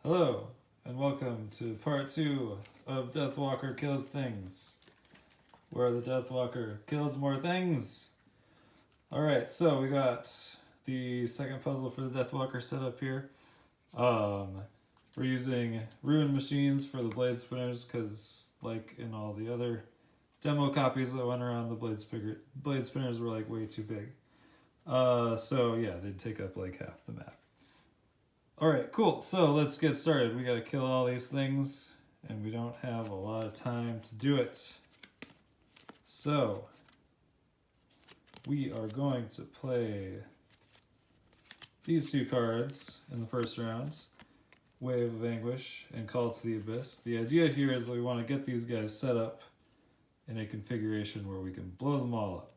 Hello, and welcome to part 2 of Deathwalker Kills Things, where the Deathwalker kills more things. Alright, so we got the second puzzle for the Deathwalker set up here. We're using ruined machines for the blade spinners, because like in all the other demo copies that went around, the blade spinners were like way too big. So yeah, they'd take up like half the map. Alright, cool. So let's get started. We gotta kill all these things, and we don't have a lot of time to do it. So, we are going to play these two cards in the first round, Wave of Anguish and Call to the Abyss. The idea here is that we want to get these guys set up in a configuration where we can blow them all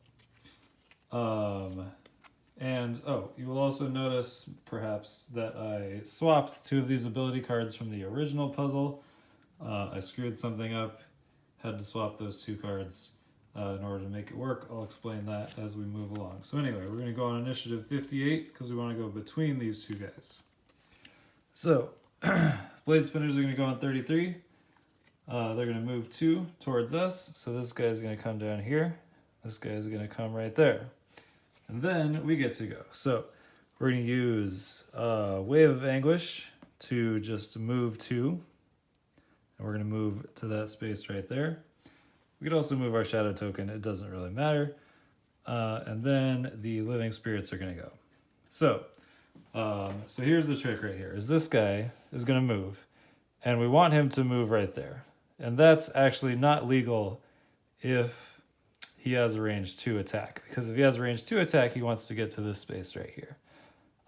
up. And, you will also notice, perhaps, that I swapped two of these ability cards from the original puzzle. I screwed something up, had to swap those two cards in order to make it work. I'll explain that as we move along. So anyway, we're going to go on initiative 58, because we want to go between these two guys. So, blade spinners are going to go on 33. They're going to move 2 towards us, so this guy's going to come down here. This guy's going to come right there. And then we get to go. So we're going to use Wave of Anguish to just move 2. And we're going to move to that space right there. We could also move our shadow token. It doesn't really matter. And then the living spirits are going to go. So here's the trick right here. Is this guy is going to move. And we want him to move right there. And that's actually not legal if he has a range 2 attack, because if he has a range 2 attack, he wants to get to this space right here.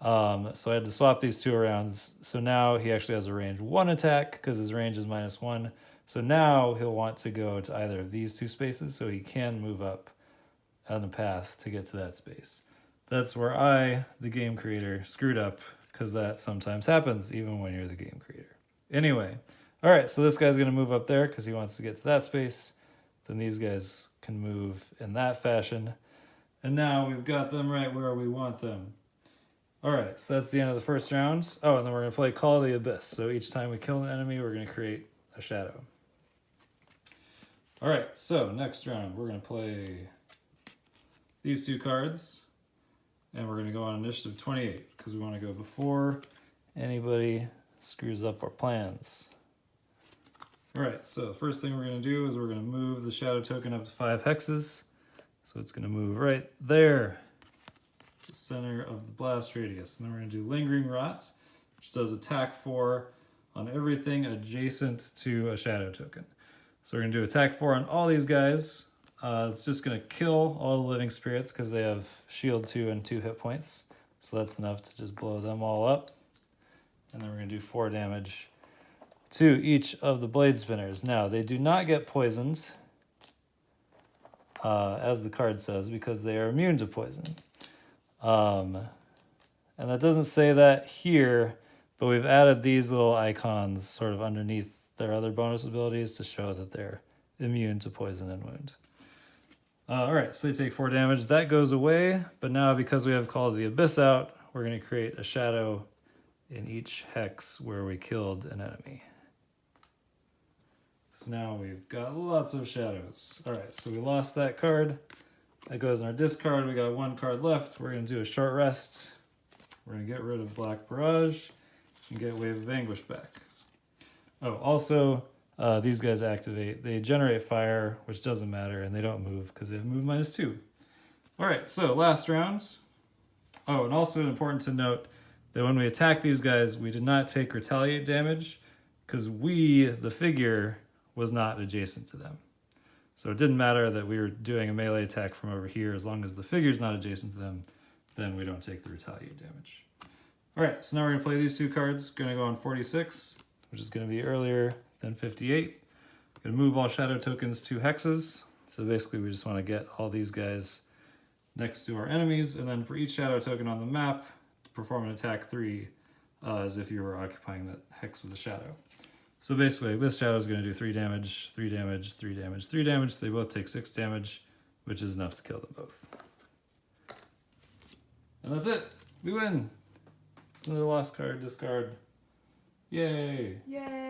So I had to swap these two around. So now he actually has a range 1 attack because his range is -1. So now he'll want to go to either of these two spaces, so he can move up on the path to get to that space. That's where I, the game creator, screwed up, because that sometimes happens even when you're the game creator. Anyway, all right, so this guy's going to move up there because he wants to get to that space. Then these guys can move in that fashion. And now we've got them right where we want them. All right, so that's the end of the first round. Oh, and then we're going to play Call to the Abyss. So each time we kill an enemy, we're going to create a shadow. All right, so next round, we're going to play these two cards. And we're going to go on initiative 28, because we want to go before anybody screws up our plans. All right, so the first thing we're going to do is we're going to move the shadow token up to 5 hexes. So it's going to move right there, the center of the blast radius. And then we're going to do Lingering Rot, which does attack 4 on everything adjacent to a shadow token. So we're going to do attack 4 on all these guys. It's just going to kill all the living spirits because they have shield 2 and 2 hit points. So that's enough to just blow them all up. And then we're going to do 4 damage to each of the blade spinners. Now, they do not get poisoned, as the card says, because they are immune to poison. And that doesn't say that here, but we've added these little icons sort of underneath their other bonus abilities to show that they're immune to poison and wound. All right, so they take 4 damage. That goes away, but now because we have Call to the Abyss out, we're going to create a shadow in each hex where we killed an enemy. So now we've got lots of shadows. All right, so we lost that card. That goes in our discard. We got 1 card left. We're going to do a short rest. We're going to get rid of Black Barrage and get Wave of Anguish back. Oh, also, these guys activate. They generate fire, which doesn't matter, and they don't move because they have move -2. All right, so last round. Oh, and also important to note that when we attack these guys, we did not take retaliate damage because we, the figure, was not adjacent to them. So it didn't matter that we were doing a melee attack from over here. As long as the figure's not adjacent to them, then we don't take the retaliate damage. All right, so now we're going to play these two cards. Going to go on 46, which is going to be earlier than 58. Going to move all shadow tokens to hexes. So basically we just want to get all these guys next to our enemies, and then for each shadow token on the map, perform an attack 3 as if you were occupying that hex with a shadow. So basically, this shadow is going to do 3 damage, 3 damage, 3 damage, 3 damage. They both take 6 damage, which is enough to kill them both. And that's it. We win. It's another lost card, discard. Yay! Yay!